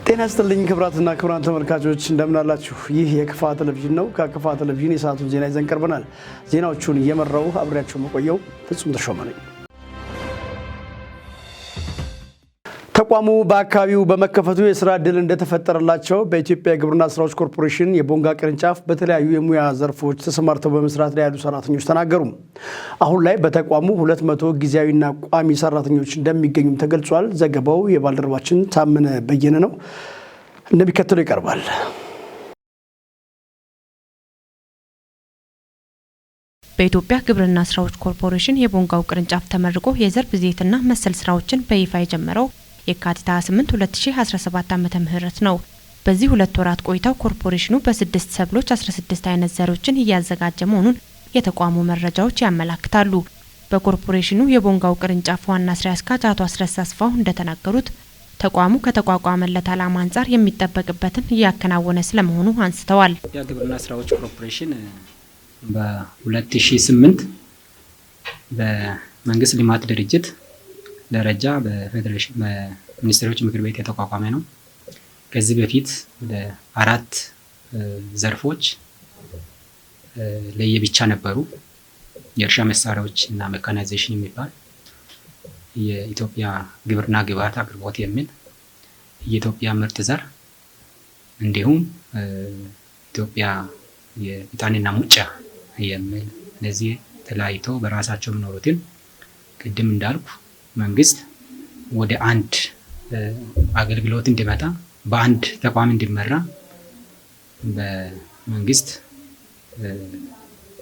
ጤና ይስጥልኝ ክቡራትና ክቡራን ተመልካቾች እንደምን አላችሁ? ይህ የክፋ ቴሌቪዥን ነው። ከክፋ ቴሌቪዥን የሰዓቱን ዜና ይዘን ቀርበናል። ዜናዎቹን እየመራው አብሬያችሁ መቆየው ፍጹም ተሾመ ነኝ። ተቋሙ በአካባቢው በመከፈቱ የሥራ ዕድል እንደተፈጠረላቸው በኢትዮጵያ ግብርና ስራዎች ኮርፖሬሽን የቦንጋ ቅርንጫፍ በተለያዩ የሙያ ዘርፎች ተሰማርተው በመስራት ላይ ያሉ ሰራተኞች ተናገሩ። አሁን ላይ በተቋሙ 200 ጊዜያዊና ቋሚ ሰራተኞች እንደሚገኙም ተገልጿል። ዘገባው የባልደረባችን ታመነ በየነ ነው፣ እንደሚከተለው ይቀርባል። በኢትዮጵያ ግብርና ስራዎች ኮርፖሬሽን የቦንጋው ቅርንጫፍ ተመርቆ የዘር ብዜትና መሰል ስራዎችን በይፋ የጀመረው የካቲት 28 2017 ዓ.ም ነው። በዚህ ሁለት ወራት ቆይታው ኮርፖሬሽኑ በ6 ሰብሎች 16 አይነት ዘሮችን እያዘጋጀ መሆኑን የተቋሙ መረጃዎች ያመለክታሉ። በኮርፖሬሽኑ የቦንጋው ቅርንጫፍ ዋና ስራ አስኪያጅ አቶ አስረስ አስፋው እንደተናገሩት ተቋሙ ከተቋቋመለት ዓላማ አንጻር የሚጠበቅበትን እያከናወነ ስለመሆኑ አንስተዋል። የግብርና ስራዎች ኮርፖሬሽን በ2008 በመንግስት ልማት ድርጅት ደረጃ በፌዴሬሽን በሚኒስትሮች ምክር ቤት የተቋቋመ ነው። ከዚህ በፊት ወደ 4 ዘርፎች ለየብቻ ነበሩ። የእርሻ መሳሪያዎች እና ሜካናይዜሽን የሚባል፣ የኢትዮጵያ ግብርና ግብዓት አቅርቦት የሚል፣ የኢትዮጵያ ምርጥ ዘር እንዲሁም ኢትዮጵያ የዕጣንና ሙጫ የሚል እነዚህ ተለያይተው በራሳቸው የሚኖሩትን ቅድም እንዳልኩ መንግስት ወደ አንድ አገልግሎት እንዲመጣ በአንድ ተቋም እንዲመራ በመንግስት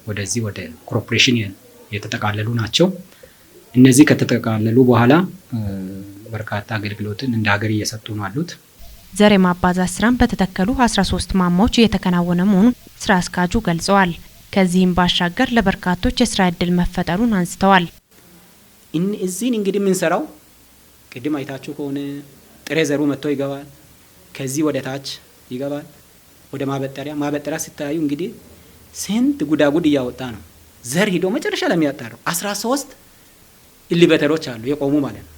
ወደዚህ ወደ ኮርፖሬሽን የተጠቃለሉ ናቸው። እነዚህ ከተጠቃለሉ በኋላ በርካታ አገልግሎትን እንደ ሀገር እየሰጡ ነው አሉት። ዘር የማባዛት ስራን በተተከሉ 13 ማማዎች እየተከናወነ መሆኑን ስራ አስኪያጁ ገልጸዋል። ከዚህም ባሻገር ለበርካቶች የስራ ዕድል መፈጠሩን አንስተዋል። እዚህን እንግዲህ የምንሰራው ቅድም አይታችሁ ከሆነ ጥሬ ዘሩ መጥቶ ይገባል። ከዚህ ወደ ታች ይገባል ወደ ማበጠሪያ ስታዩ እንግዲህ ስንት ጉዳጉድ እያወጣ ነው። ዘር ሂዶ መጨረሻ ለሚያጣራው 13 ኢሊቬተሮች አሉ የቆሙ ማለት ነው።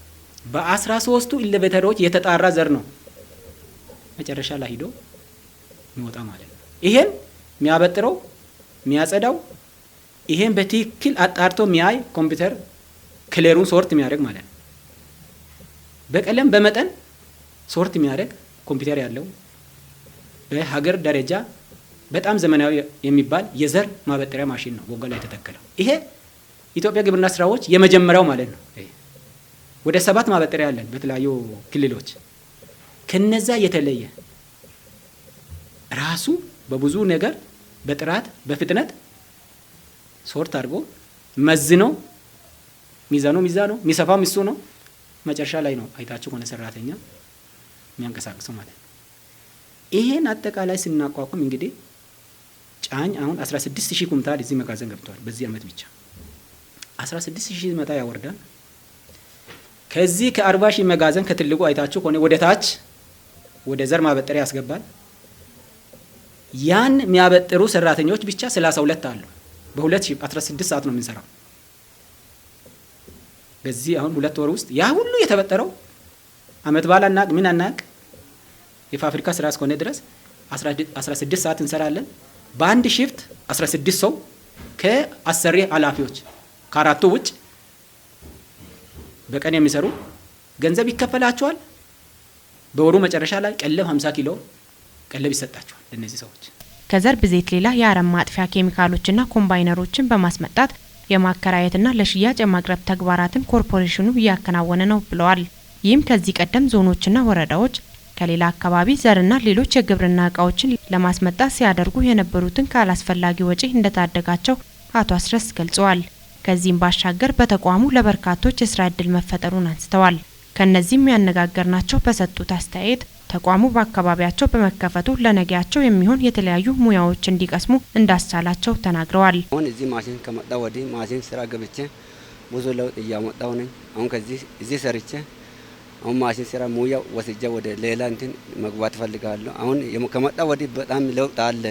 በ13ቱ ኢሊቬተሮች የተጣራ ዘር ነው መጨረሻ ላይ ሂዶ የሚወጣ ማለት ነው። ይሄን የሚያበጥረው የሚያጸዳው ይሄን በትክክል አጣርቶ የሚያይ ኮምፒውተር ክሌሩን ሶርት የሚያደርግ ማለት ነው። በቀለም በመጠን ሶርት የሚያደርግ ኮምፒውተር ያለው በሀገር ደረጃ በጣም ዘመናዊ የሚባል የዘር ማበጠሪያ ማሽን ነው ቦንጋ ላይ የተተከለው። ይሄ ኢትዮጵያ ግብርና ስራዎች የመጀመሪያው ማለት ነው። ወደ 7 ማበጠሪያ አለን በተለያዩ ክልሎች። ከነዛ የተለየ ራሱ በብዙ ነገር በጥራት በፍጥነት ሶርት አድርጎ መዝኖ ሚዛኑ የሚሰፋው እሱ ነው። መጨረሻ ላይ ነው አይታችሁ ሆነ ሰራተኛ የሚያንቀሳቅሰው ማለት ነው። ይሄን አጠቃላይ ስናቋቁም እንግዲህ ጫኝ አሁን 16000 ኩንታል እዚህ መጋዘን ገብቷል። በዚህ አመት ብቻ 16000 መጣ ያወርዳል። ከዚህ ከ40000 መጋዘን ከትልቁ አይታችሁ ሆነ ወደ ታች ወደ ዘር ማበጠሪያ ያስገባል። ያን የሚያበጥሩ ሰራተኞች ብቻ 32 አሉ። በ2016 ሰዓት ነው የምንሰራው። በዚህ አሁን 2 ወር ውስጥ ያ ሁሉ የተበጠረው አመት ባላ እና ምን አናቅ የፋብሪካ ስራ እስከሆነ ድረስ 16 ሰዓት እንሰራለን። በአንድ shift 16 ሰው ከአሰሪ ኃላፊዎች ከአራቱ ውጭ በቀን የሚሰሩ ገንዘብ ይከፈላቸዋል። በወሩ መጨረሻ ላይ ቀለብ 50 ኪሎ ቀለብ ይሰጣቸዋል ለነዚህ ሰዎች። ከዘር ብዜት ሌላ የአረም ማጥፊያ ኬሚካሎችና ኮምባይነሮችን በማስመጣት የማከራየትና ለሽያጭ የማቅረብ ተግባራትን ኮርፖሬሽኑ እያከናወነ ነው ብለዋል። ይህም ከዚህ ቀደም ዞኖችና ወረዳዎች ከሌላ አካባቢ ዘርና ሌሎች የግብርና እቃዎችን ለማስመጣት ሲያደርጉ የነበሩትን ካላስፈላጊ ወጪ እንደታደጋቸው አቶ አስረስ ገልጸዋል። ከዚህም ባሻገር በተቋሙ ለበርካቶች የስራ ዕድል መፈጠሩን አንስተዋል። ከነዚህም ያነጋገርናቸው በሰጡት አስተያየት ተቋሙ በአካባቢያቸው በመከፈቱ ለነገያቸው የሚሆን የተለያዩ ሙያዎች እንዲቀስሙ እንዳስቻላቸው ተናግረዋል። አሁን እዚህ ማሽን ከመጣ ወዲህ ማሽን ስራ ገብቼ ብዙ ለውጥ እያመጣው ነኝ። አሁን ከዚህ እዚህ ሰርቼ አሁን ማሽን ስራ ሙያ ወስጄ ወደ ሌላ እንትን መግባት ፈልጋለሁ። አሁን ከመጣ ወዲህ በጣም ለውጥ አለ።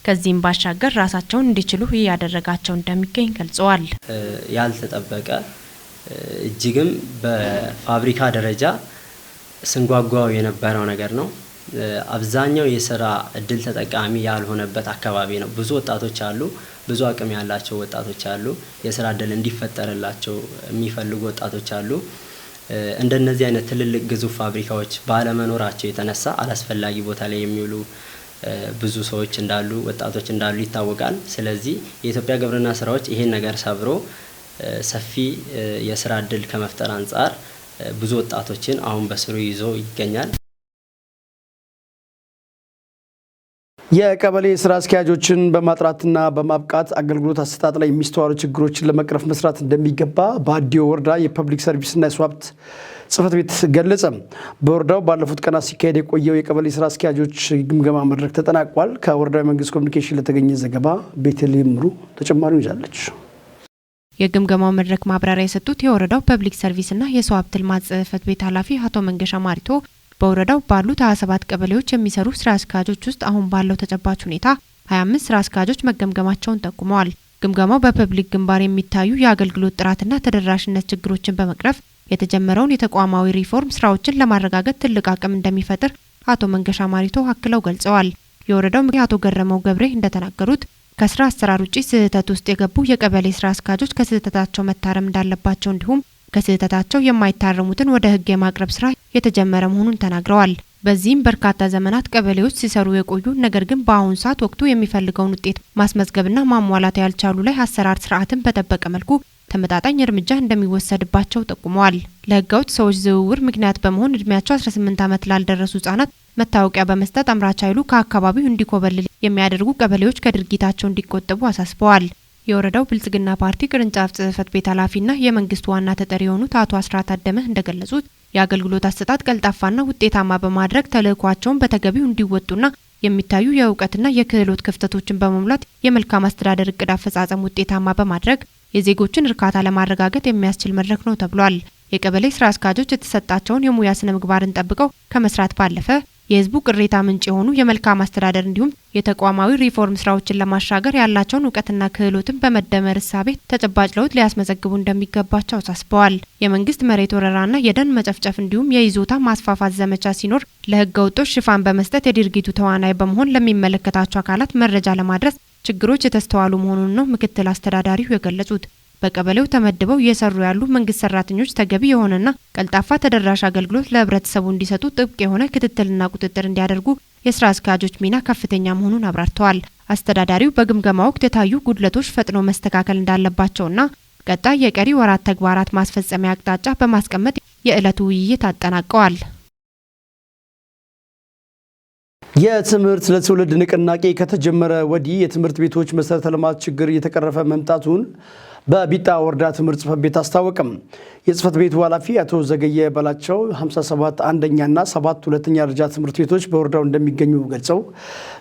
ከዚህም ባሻገር ራሳቸውን እንዲችሉ እያደረጋቸው እንደሚገኝ ገልጸዋል። ያልተጠበቀ እጅግም በፋብሪካ ደረጃ ስንጓጓው የነበረው ነገር ነው። አብዛኛው የስራ እድል ተጠቃሚ ያልሆነበት አካባቢ ነው። ብዙ ወጣቶች አሉ፣ ብዙ አቅም ያላቸው ወጣቶች አሉ፣ የስራ እድል እንዲፈጠርላቸው የሚፈልጉ ወጣቶች አሉ። እንደነዚህ አይነት ትልልቅ ግዙፍ ፋብሪካዎች ባለመኖራቸው የተነሳ አላስፈላጊ ቦታ ላይ የሚውሉ ብዙ ሰዎች እንዳሉ ወጣቶች እንዳሉ ይታወቃል። ስለዚህ የኢትዮጵያ ግብርና ስራዎች ይሄን ነገር ሰብሮ ሰፊ የስራ እድል ከመፍጠር አንጻር ብዙ ወጣቶችን አሁን በስሩ ይዞ ይገኛል። የቀበሌ ስራ አስኪያጆችን በማጥራትና በማብቃት አገልግሎት አሰጣጥ ላይ የሚስተዋሉ ችግሮችን ለመቅረፍ መስራት እንደሚገባ በአዲዮ ወረዳ የፐብሊክ ሰርቪስና የሰው ሀብት ጽሕፈት ቤት ገለጸ። በወረዳው ባለፉት ቀናት ሲካሄድ የቆየው የቀበሌ ስራ አስኪያጆች ግምገማ መድረክ ተጠናቋል። ከወረዳው የመንግስት ኮሚኒኬሽን ለተገኘ ዘገባ ቤተልሔም ምሩ ተጨማሪውን ይዛለች። የግምገማው መድረክ ማብራሪያ የሰጡት የወረዳው ፐብሊክ ሰርቪስና የሰው ሀብት ልማት ጽሕፈት ቤት ኃላፊ አቶ መንገሻ ማሪቶ በወረዳው ባሉት 27 ቀበሌዎች የሚሰሩ ስራ አስኪያጆች ውስጥ አሁን ባለው ተጨባጭ ሁኔታ 25 ስራ አስኪያጆች መገምገማቸውን ጠቁመዋል። ግምገማው በፐብሊክ ግንባር የሚታዩ የአገልግሎት ጥራትና ተደራሽነት ችግሮችን በመቅረፍ የተጀመረውን የተቋማዊ ሪፎርም ስራዎችን ለማረጋገጥ ትልቅ አቅም እንደሚፈጥር አቶ መንገሻ ማሪቶ አክለው ገልጸዋል። የወረዳው ምክትል አቶ ገረመው ገብሬ እንደተናገሩት ከስራ አሰራር ውጪ ስህተት ውስጥ የገቡ የቀበሌ ስራ አስኪያጆች ከስህተታቸው መታረም እንዳለባቸው እንዲሁም ከስህተታቸው የማይታረሙትን ወደ ህግ የማቅረብ ስራ የተጀመረ መሆኑን ተናግረዋል። በዚህም በርካታ ዘመናት ቀበሌዎች ሲሰሩ የቆዩ ነገር ግን በአሁኑ ሰዓት ወቅቱ የሚፈልገውን ውጤት ማስመዝገብና ማሟላት ያልቻሉ ላይ አሰራር ስርዓትን በጠበቀ መልኩ ተመጣጣኝ እርምጃ እንደሚወሰድባቸው ጠቁመዋል። ለህገወጥ ሰዎች ዝውውር ምክንያት በመሆን እድሜያቸው 18 ዓመት ላልደረሱ ህጻናት መታወቂያ በመስጠት አምራች ኃይሉ ከአካባቢው እንዲኮበልል የሚያደርጉ ቀበሌዎች ከድርጊታቸው እንዲቆጠቡ አሳስበዋል። የወረዳው ብልጽግና ፓርቲ ቅርንጫፍ ጽሕፈት ቤት ኃላፊና የመንግስት ዋና ተጠሪ የሆኑት አቶ አስራት አደመ እንደገለጹት የአገልግሎት አሰጣጥ ቀልጣፋና ውጤታማ በማድረግ ተልዕኳቸውን በተገቢው እንዲወጡና የሚታዩ የእውቀትና የክህሎት ክፍተቶችን በመሙላት የመልካም አስተዳደር እቅድ አፈጻጸም ውጤታማ በማድረግ የዜጎችን እርካታ ለማረጋገጥ የሚያስችል መድረክ ነው ተብሏል። የቀበሌ ስራ አስኪያጆች የተሰጣቸውን የሙያ ስነ ምግባርን ጠብቀው ከመስራት ባለፈ የህዝቡ ቅሬታ ምንጭ የሆኑ የመልካም አስተዳደር እንዲሁም የተቋማዊ ሪፎርም ስራዎችን ለማሻገር ያላቸውን እውቀትና ክህሎትን በመደመር እሳቤ ተጨባጭ ለውጥ ሊያስመዘግቡ እንደሚገባቸው አሳስበዋል። የመንግስት መሬት ወረራና የደን መጨፍጨፍ እንዲሁም የይዞታ ማስፋፋት ዘመቻ ሲኖር ለህገ ወጦች ሽፋን በመስጠት የድርጊቱ ተዋናይ በመሆን ለሚመለከታቸው አካላት መረጃ ለማድረስ ችግሮች የተስተዋሉ መሆኑን ነው ምክትል አስተዳዳሪው የገለጹት። በቀበሌው ተመድበው እየሰሩ ያሉ መንግስት ሰራተኞች ተገቢ የሆነና ቀልጣፋ ተደራሽ አገልግሎት ለህብረተሰቡ እንዲሰጡ ጥብቅ የሆነ ክትትልና ቁጥጥር እንዲያደርጉ የስራ አስኪያጆች ሚና ከፍተኛ መሆኑን አብራርተዋል። አስተዳዳሪው በግምገማ ወቅት የታዩ ጉድለቶች ፈጥኖ መስተካከል እንዳለባቸውና ቀጣይ የቀሪ ወራት ተግባራት ማስፈጸሚያ አቅጣጫ በማስቀመጥ የዕለቱ ውይይት አጠናቀዋል። የትምህርት ለትውልድ ንቅናቄ ከተጀመረ ወዲህ የትምህርት ቤቶች መሰረተ ልማት ችግር እየተቀረፈ መምጣቱን በቢጣ ወረዳ ትምህርት ጽሕፈት ቤት አስታወቀም። የጽሕፈት ቤቱ ኃላፊ አቶ ዘገየ በላቸው 57 አንደኛና 7 ሁለተኛ ደረጃ ትምህርት ቤቶች በወረዳው እንደሚገኙ ገልጸው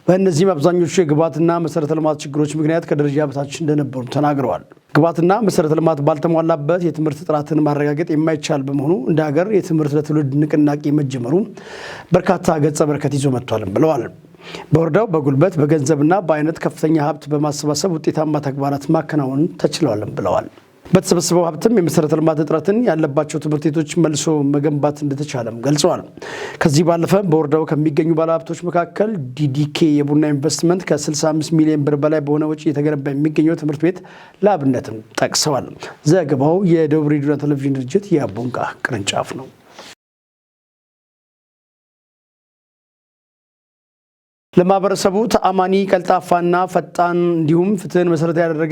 በእነዚህም አብዛኞቹ የግብዓትና መሰረተ ልማት ችግሮች ምክንያት ከደረጃ በታች እንደነበሩ ተናግረዋል። ግብዓትና መሰረተ ልማት ባልተሟላበት የትምህርት ጥራትን ማረጋገጥ የማይቻል በመሆኑ እንደ ሀገር የትምህርት ለትውልድ ንቅናቄ መጀመሩ በርካታ ገጸ በረከት ይዞ መጥቷልም ብለዋል። በወረዳው በጉልበት በገንዘብና በአይነት ከፍተኛ ሀብት በማሰባሰብ ውጤታማ ተግባራት ማከናወን ተችሏልም ብለዋል። በተሰበሰበው ሀብትም የመሰረተ ልማት እጥረትን ያለባቸው ትምህርት ቤቶች መልሶ መገንባት እንደተቻለም ገልጸዋል። ከዚህ ባለፈ በወረዳው ከሚገኙ ባለሀብቶች መካከል ዲዲኬ የቡና ኢንቨስትመንት ከ65 ሚሊዮን ብር በላይ በሆነ ወጪ የተገነባ የሚገኘው ትምህርት ቤት ለአብነትም ጠቅሰዋል። ዘገባው የደቡብ ሬዲዮና ቴሌቪዥን ድርጅት የቦንጋ ቅርንጫፍ ነው። ለማህበረሰቡ ተአማኒ ቀልጣፋና ፈጣን እንዲሁም ፍትህን መሰረት ያደረገ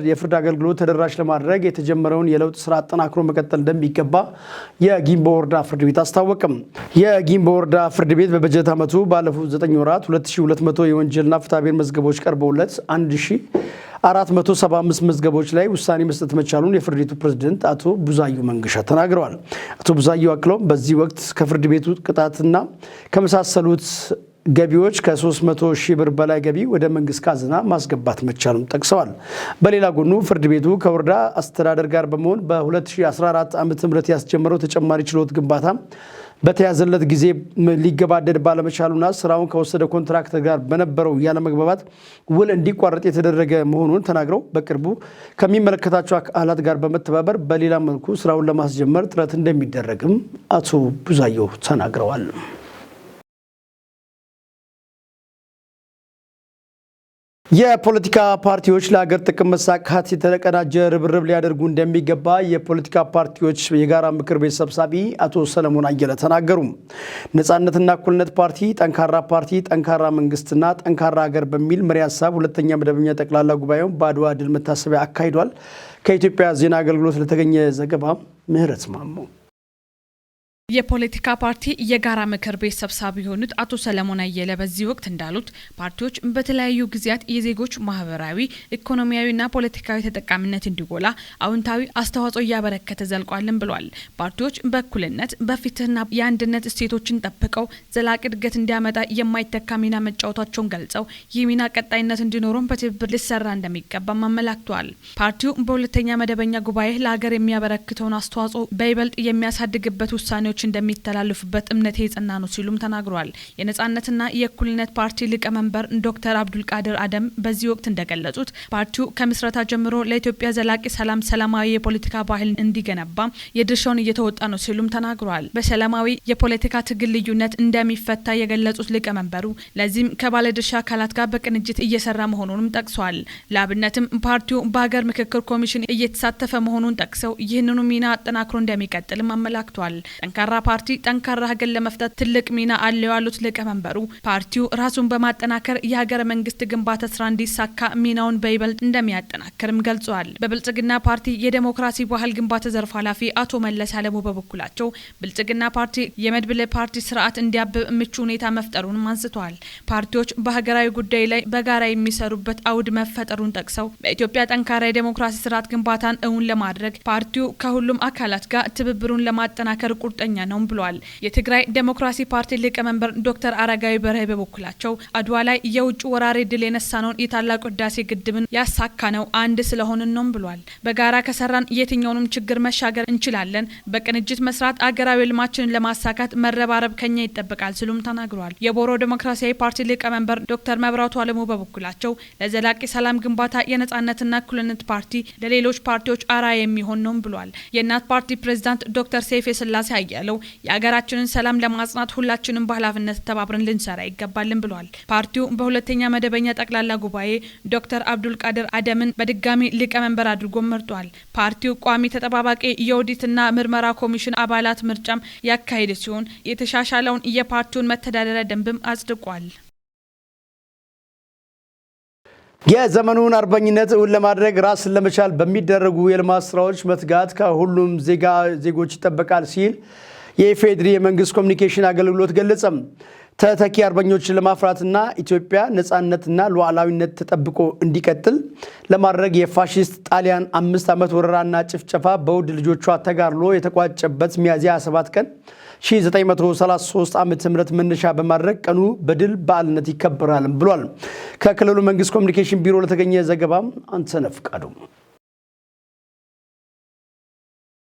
የፍርድ አገልግሎት ተደራሽ ለማድረግ የተጀመረውን የለውጥ ስራ አጠናክሮ መቀጠል እንደሚገባ የጊምቦ ወረዳ ፍርድ ቤት አስታወቀም። የጊምቦ ወረዳ ፍርድ ቤት በበጀት ዓመቱ ባለፉት 9 ወራት 2200 የወንጀልና ፍትሐብሔር መዝገቦች ቀርበውለት 1475 መዝገቦች ላይ ውሳኔ መስጠት መቻሉን የፍርድ ቤቱ ፕሬዝዳንት አቶ ቡዛዩ መንገሻ ተናግረዋል። አቶ ቡዛዩ አክለውም በዚህ ወቅት ከፍርድ ቤቱ ቅጣትና ከመሳሰሉት ገቢዎች ከ300 ሺህ ብር በላይ ገቢ ወደ መንግስት ካዝና ማስገባት መቻሉን ጠቅሰዋል። በሌላ ጎኑ ፍርድ ቤቱ ከወረዳ አስተዳደር ጋር በመሆን በ2014 ዓ.ም ያስጀመረው ተጨማሪ ችሎት ግንባታ በተያዘለት ጊዜ ሊገባደድ ባለመቻሉና ስራውን ከወሰደ ኮንትራክተር ጋር በነበረው ያለመግባባት ውል እንዲቋረጥ የተደረገ መሆኑን ተናግረው በቅርቡ ከሚመለከታቸው አካላት ጋር በመተባበር በሌላ መልኩ ስራውን ለማስጀመር ጥረት እንደሚደረግም አቶ ቡዛዮ ተናግረዋል። የፖለቲካ ፓርቲዎች ለሀገር ጥቅም መሳካት የተቀናጀ ርብርብ ሊያደርጉ እንደሚገባ የፖለቲካ ፓርቲዎች የጋራ ምክር ቤት ሰብሳቢ አቶ ሰለሞን አየለ ተናገሩ። ነጻነትና እኩልነት ፓርቲ ጠንካራ ፓርቲ፣ ጠንካራ መንግስትና ጠንካራ ሀገር በሚል መሪ ሀሳብ ሁለተኛ መደበኛ ጠቅላላ ጉባኤውን በአድዋ ድል መታሰቢያ አካሂዷል። ከኢትዮጵያ ዜና አገልግሎት ለተገኘ ዘገባ ምህረት ማሞ። የፖለቲካ ፓርቲ የጋራ ምክር ቤት ሰብሳቢ የሆኑት አቶ ሰለሞን አየለ በዚህ ወቅት እንዳሉት ፓርቲዎች በተለያዩ ጊዜያት የዜጎች ማህበራዊ፣ ኢኮኖሚያዊና ፖለቲካዊ ተጠቃሚነት እንዲጎላ አዎንታዊ አስተዋጽኦ እያበረከተ ዘልቋልን ብሏል። ፓርቲዎች በእኩልነት በፍትህና የአንድነት እሴቶችን ጠብቀው ዘላቂ እድገት እንዲያመጣ የማይተካ ሚና መጫወታቸውን ገልጸው ይህ ሚና ቀጣይነት እንዲኖረው በትብብር ሊሰራ እንደሚገባም አመላክተዋል። ፓርቲው በሁለተኛ መደበኛ ጉባኤ ለሀገር የሚያበረክተውን አስተዋጽኦ በይበልጥ የሚያሳድግበት ውሳኔዎች እንደሚተላለፉበት እምነቴ የጸና ነው ሲሉም ተናግሯል። የነጻነትና የእኩልነት ፓርቲ ሊቀመንበር ዶክተር አብዱልቃድር አደም በዚህ ወቅት እንደገለጹት ፓርቲው ከምስረታ ጀምሮ ለኢትዮጵያ ዘላቂ ሰላም፣ ሰላማዊ የፖለቲካ ባህል እንዲገነባ የድርሻውን እየተወጣ ነው ሲሉም ተናግሯል። በሰላማዊ የፖለቲካ ትግል ልዩነት እንደሚፈታ የገለጹት ሊቀመንበሩ ለዚህም ከባለድርሻ አካላት ጋር በቅንጅት እየሰራ መሆኑንም ጠቅሷል። ለአብነትም ፓርቲው በሀገር ምክክር ኮሚሽን እየተሳተፈ መሆኑን ጠቅሰው ይህንኑ ሚና አጠናክሮ እንደሚቀጥልም አመላክቷል። ጠንካራ ፓርቲ ጠንካራ ሀገር ለመፍጠር ትልቅ ሚና አለው ያሉት ሊቀመንበሩ ፓርቲው ራሱን በማጠናከር የሀገረ መንግስት ግንባታ ስራ እንዲሳካ ሚናውን በይበልጥ እንደሚያጠናክርም ገልጿል። በብልጽግና ፓርቲ የዴሞክራሲ ባህል ግንባታ ዘርፍ ኃላፊ አቶ መለስ አለሙ በበኩላቸው ብልጽግና ፓርቲ የመድብለ ፓርቲ ስርዓት እንዲያብብ ምቹ ሁኔታ መፍጠሩንም አንስተዋል። ፓርቲዎች በሀገራዊ ጉዳይ ላይ በጋራ የሚሰሩበት አውድ መፈጠሩን ጠቅሰው በኢትዮጵያ ጠንካራ የዴሞክራሲ ስርዓት ግንባታን እውን ለማድረግ ፓርቲው ከሁሉም አካላት ጋር ትብብሩን ለማጠናከር ቁርጠኛ ነው ብሏል። የትግራይ ዴሞክራሲ ፓርቲ ሊቀመንበር ዶክተር አረጋዊ በርሄ በበኩላቸው አድዋ ላይ የውጭ ወራሪ ድል የነሳነውን የታላቁ ህዳሴ ግድብን ያሳካነው አንድ ስለሆንን ነው ብሏል። በጋራ ከሰራን የትኛውንም ችግር መሻገር እንችላለን። በቅንጅት መስራት አገራዊ ልማችንን ለማሳካት መረባረብ ከኛ ይጠበቃል ሲሉም ተናግሯል። የቦሮ ዴሞክራሲያዊ ፓርቲ ሊቀመንበር ዶክተር መብራቱ አለሙ በበኩላቸው ለዘላቂ ሰላም ግንባታ የነጻነትና እኩልነት ፓርቲ ለሌሎች ፓርቲዎች አርአያ የሚሆን ነው ብሏል። የእናት ፓርቲ ፕሬዝዳንት ዶክተር ሰይፌ ስላሴ ያለው የሀገራችንን ሰላም ለማጽናት ሁላችንም በኃላፊነት ተባብረን ልንሰራ ይገባልን ብሏል። ፓርቲው በሁለተኛ መደበኛ ጠቅላላ ጉባኤ ዶክተር አብዱልቃድር አደምን በድጋሚ ሊቀመንበር አድርጎ መርጧል። ፓርቲው ቋሚ ተጠባባቂ የኦዲትና ምርመራ ኮሚሽን አባላት ምርጫም ያካሄደ ሲሆን የተሻሻለውን የፓርቲውን መተዳደሪያ ደንብም አጽድቋል። የዘመኑን አርበኝነት እውን ለማድረግ ራስን ለመቻል በሚደረጉ የልማት ስራዎች መትጋት ከሁሉም ዜጎች ይጠበቃል ሲል የኢፌዴሪ የመንግስት ኮሚኒኬሽን አገልግሎት ገለጸም። ተተኪ አርበኞችን ለማፍራትና ኢትዮጵያ ነጻነትና ሉዓላዊነት ተጠብቆ እንዲቀጥል ለማድረግ የፋሺስት ጣሊያን 5 ዓመት ወረራና ጭፍጨፋ በውድ ልጆቿ ተጋድሎ የተቋጨበት ሚያዝያ 27 ቀን 1933 ዓ.ም መነሻ በማድረግ ቀኑ በድል በዓልነት ይከበራል ብሏል። ከክልሉ መንግስት ኮሚኒኬሽን ቢሮ ለተገኘ ዘገባም አንተነህ ፍቃዱ።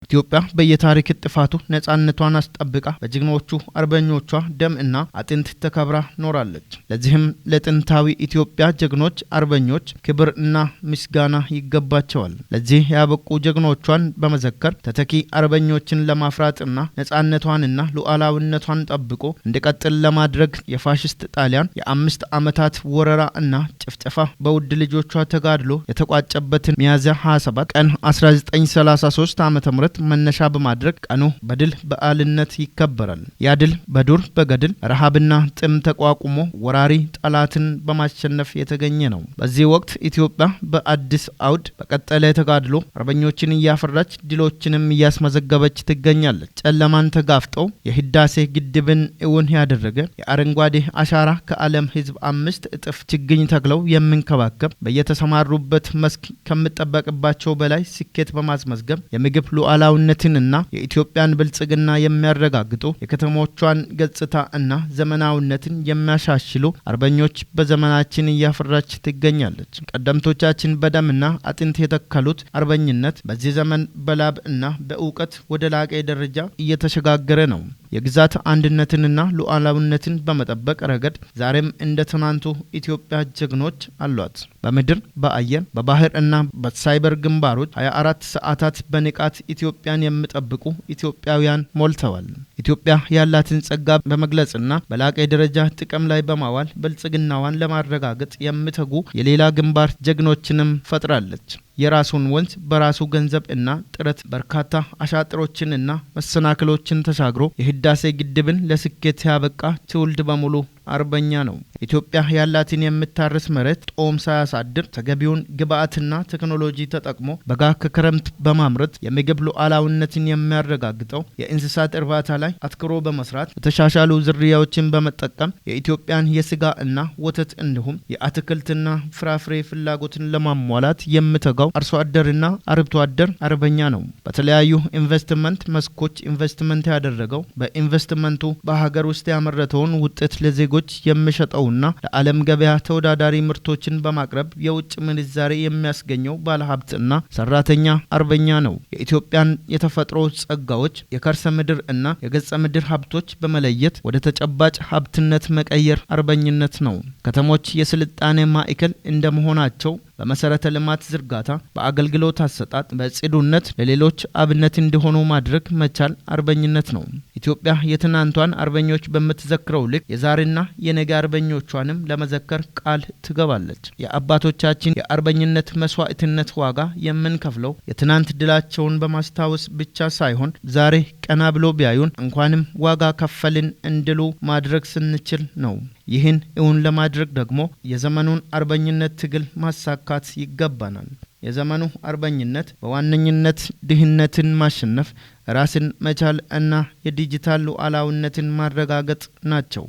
ኢትዮጵያ በየታሪክ ጥፋቱ ነጻነቷን አስጠብቃ በጀግኖቹ አርበኞቿ ደም እና አጥንት ተከብራ ኖራለች። ለዚህም ለጥንታዊ ኢትዮጵያ ጀግኖች አርበኞች ክብርና ምስጋና ይገባቸዋል። ለዚህ ያበቁ ጀግኖቿን በመዘከር ተተኪ አርበኞችን ለማፍራትና ነጻነቷንና ሉዓላዊነቷን ጠብቆ እንዲቀጥል ለማድረግ የፋሺስት ጣሊያን የ5 ዓመታት ወረራ እና ጭፍጨፋ በውድ ልጆቿ ተጋድሎ የተቋጨበትን ሚያዝያ 27 ቀን 1933 ዓ.ም መነሻ በማድረግ ቀኑ በድል በዓልነት ይከበራል። ያ ድል በዱር በገድል ረሃብና ጥም ተቋቁሞ ወራሪ ጠላትን በማሸነፍ የተገኘ ነው። በዚህ ወቅት ኢትዮጵያ በአዲስ አውድ በቀጠለ ተጋድሎ አርበኞችን እያፈራች ድሎችንም እያስመዘገበች ትገኛለች። ጨለማን ተጋፍጠው የህዳሴ ግድብን እውን ያደረገ የአረንጓዴ አሻራ ከዓለም ህዝብ 5 እጥፍ ችግኝ ተክለው የሚንከባከብ በየተሰማሩበት መስክ ከሚጠበቅባቸው በላይ ስኬት በማስመዝገብ የምግብ ሉዓላዊነትንና የኢትዮጵያን ብልጽግና የሚያረጋግጡ የከተሞቿን ገጽታ እና ዘመናዊነትን የሚያሻሽሉ አርበኞች በዘመናችን እያፈራች ትገኛለች። ቀደምቶቻችን በደምና አጥንት የተከሉት አርበኝነት በዚህ ዘመን በላብ እና በእውቀት ወደ ላቀ ደረጃ እየተሸጋገረ ነው። የግዛት አንድነትንና ሉዓላዊነትን በመጠበቅ ረገድ ዛሬም እንደ ትናንቱ ኢትዮጵያ ጀግኖች አሏት። በምድር በአየር በባህር እና በሳይበር ግንባሮች 24 ሰዓታት በንቃት ኢትዮጵያን የሚጠብቁ ኢትዮጵያውያን ሞልተዋል። ኢትዮጵያ ያላትን ጸጋ በመግለጽና በላቀ ደረጃ ጥቅም ላይ በማዋል ብልጽግናዋን ለማረጋገጥ የሚተጉ የሌላ ግንባር ጀግኖችንም ፈጥራለች። የራሱን ወንዝ በራሱ ገንዘብ እና ጥረት በርካታ አሻጥሮችንና መሰናክሎችን ተሻግሮ የህዳሴ ግድብን ለስኬት ያበቃ ትውልድ በሙሉ አርበኛ ነው። ኢትዮጵያ ያላትን የምታርስ መሬት ጦም ሳያሳድር ተገቢውን ግብአትና ቴክኖሎጂ ተጠቅሞ በጋ ከክረምት በማምረት የምግብ ሉዓላዊነትን የሚያረጋግጠው የእንስሳት እርባታ ላይ አትኩሮ በመስራት የተሻሻሉ ዝርያዎችን በመጠቀም የኢትዮጵያን የስጋ እና ወተት እንዲሁም የአትክልትና ፍራፍሬ ፍላጎትን ለማሟላት የሚተጋው አርሶ አደርና አርብቶ አደር አርበኛ ነው። በተለያዩ ኢንቨስትመንት መስኮች ኢንቨስትመንት ያደረገው በኢንቨስትመንቱ በሀገር ውስጥ ያመረተውን ውጤት ለዜጎች የሚሸጠውና ለዓለም ገበያ ተወዳዳሪ ምርቶችን በማቅረብ የውጭ ምንዛሬ የሚያስገኘው ባለሀብትና ሰራተኛ አርበኛ ነው። የኢትዮጵያን የተፈጥሮ ጸጋዎች የከርሰ ምድር እና የገጸ ምድር ሀብቶች በመለየት ወደ ተጨባጭ ሀብትነት መቀየር አርበኝነት ነው። ከተሞች የስልጣኔ ማዕከል እንደመሆናቸው በመሰረተ ልማት ዝርጋታ፣ በአገልግሎት አሰጣጥ፣ በጽዱነት ለሌሎች አብነት እንዲሆኑ ማድረግ መቻል አርበኝነት ነው። ኢትዮጵያ የትናንቷን አርበኞች በምትዘክረው ልክ የዛሬና የነገ አርበኞቿንም ለመዘከር ቃል ትገባለች። የአባቶቻችን የአርበኝነት መስዋዕትነት ዋጋ የምንከፍለው የትናንት ድላቸውን በማስታወስ ብቻ ሳይሆን ዛሬ ቀና ብሎ ቢያዩን እንኳንም ዋጋ ከፈልን እንድሉ ማድረግ ስንችል ነው። ይህን እውን ለማድረግ ደግሞ የዘመኑን አርበኝነት ትግል ማሳካት ይገባናል። የዘመኑ አርበኝነት በዋነኝነት ድህነትን ማሸነፍ፣ ራስን መቻል እና የዲጂታል ሉዓላዊነትን ማረጋገጥ ናቸው።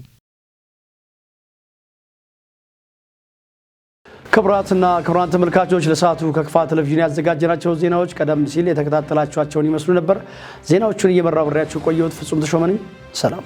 ክቡራትና ክቡራን ተመልካቾች ለሰዓቱ ከክፋት ቴሌቪዥን ያዘጋጀናቸው ዜናዎች ቀደም ሲል የተከታተላችኋቸውን ይመስሉ ነበር። ዜናዎቹን እየመራው ብሬያችሁ ቆየሁት። ፍጹም ተሾመ ነኝ። ሰላም።